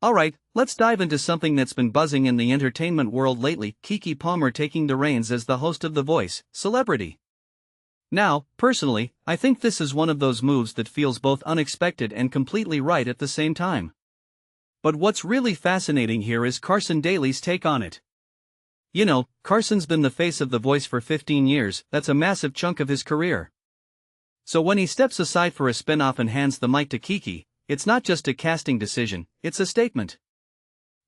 Alright, let's dive into something that's been buzzing in the entertainment world lately: Keke Palmer taking the reins as the host of The Voice, Celebrity. Now, personally, I think this is one of those moves that feels both unexpected and completely right at the same time. But what's really fascinating here is Carson Daly's take on it. You know, Carson's been the face of The Voice for 15 years, that's a massive chunk of his career. So when he steps aside for a spin-off and hands the mic to Keke, it's not just a casting decision, it's a statement.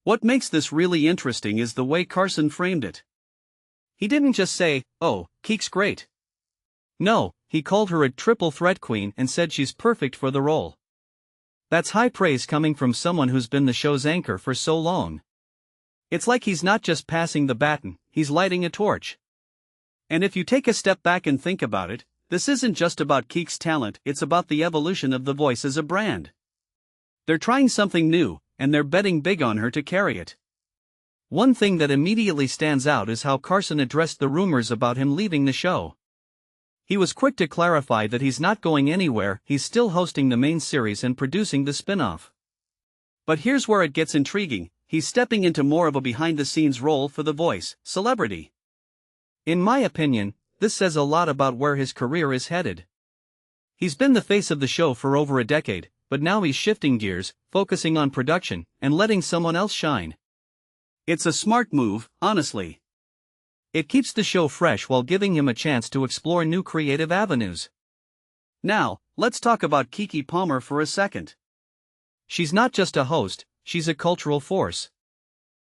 What makes this really interesting is the way Carson framed it. He didn't just say, "Oh, Keke's great." No, he called her a triple threat queen and said she's perfect for the role. That's high praise coming from someone who's been the show's anchor for so long. It's like he's not just passing the baton, he's lighting a torch. And if you take a step back and think about it, this isn't just about Keke's talent, it's about the evolution of The Voice as a brand. They're trying something new, and they're betting big on her to carry it. One thing that immediately stands out is how Carson addressed the rumors about him leaving the show. He was quick to clarify that he's not going anywhere, he's still hosting the main series and producing the spin-off. But here's where it gets intriguing: he's stepping into more of a behind-the-scenes role for The Voice, Celebrity. In my opinion, this says a lot about where his career is headed. He's been the face of the show for over a decade, but now he's shifting gears, focusing on production, and letting someone else shine. It's a smart move, honestly. It keeps the show fresh while giving him a chance to explore new creative avenues. Now, let's talk about Keke Palmer for a second. She's not just a host, she's a cultural force.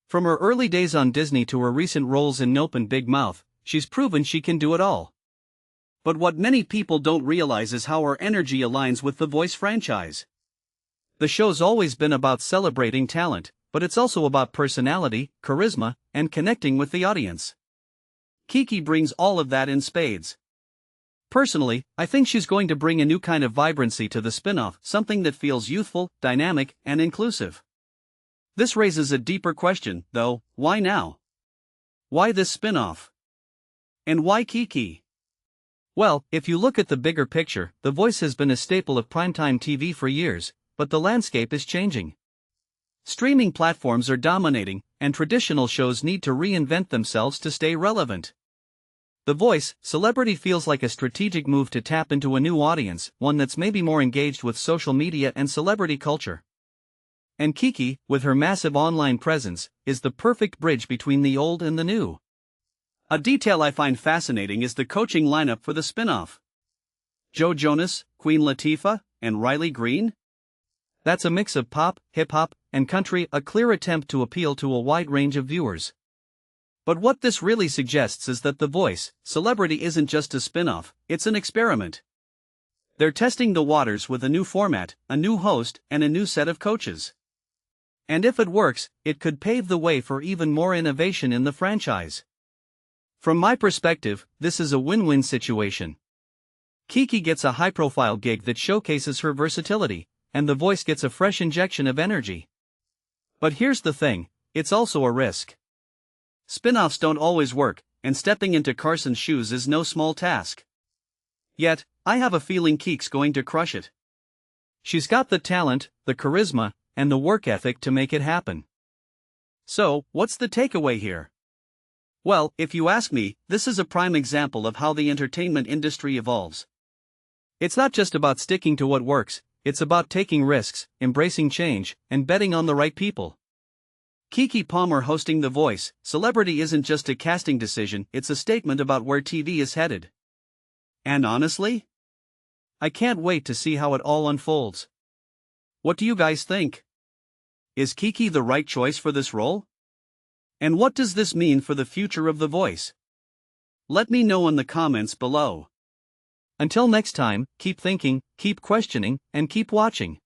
From her early days on Disney to her recent roles in Nope and Big Mouth, she's proven she can do it all. But what many people don't realize is how her energy aligns with the Voice franchise. The show's always been about celebrating talent, but it's also about personality, charisma, and connecting with the audience. Keke brings all of that in spades. Personally, I think she's going to bring a new kind of vibrancy to the spin-off, something that feels youthful, dynamic, and inclusive. This raises a deeper question, though: why now? Why this spin-off? And why Keke? Well, if you look at the bigger picture, The Voice has been a staple of primetime TV for years, but the landscape is changing. Streaming platforms are dominating, and traditional shows need to reinvent themselves to stay relevant. The Voice, Celebrity feels like a strategic move to tap into a new audience, one that's maybe more engaged with social media and celebrity culture. And Keke, with her massive online presence, is the perfect bridge between the old and the new. A detail I find fascinating is the coaching lineup for the spin-off. Joe Jonas, Queen Latifah, and Riley Green? That's a mix of pop, hip-hop, and country, a clear attempt to appeal to a wide range of viewers. But what this really suggests is that The Voice, Celebrity isn't just a spin-off, it's an experiment. They're testing the waters with a new format, a new host, and a new set of coaches. And if it works, it could pave the way for even more innovation in the franchise. From my perspective, this is a win-win situation. Keke gets a high-profile gig that showcases her versatility, and The Voice gets a fresh injection of energy. But here's the thing, it's also a risk. Spin-offs don't always work, and stepping into Carson's shoes is no small task. Yet, I have a feeling Keke's going to crush it. She's got the talent, the charisma, and the work ethic to make it happen. So, what's the takeaway here? Well, if you ask me, this is a prime example of how the entertainment industry evolves. It's not just about sticking to what works, it's about taking risks, embracing change, and betting on the right people. Keke Palmer hosting The Voice, Celebrity isn't just a casting decision, it's a statement about where TV is headed. And honestly, I can't wait to see how it all unfolds. What do you guys think? Is Keke the right choice for this role? And what does this mean for the future of The Voice? Let me know in the comments below. Until next time, keep thinking, keep questioning, and keep watching.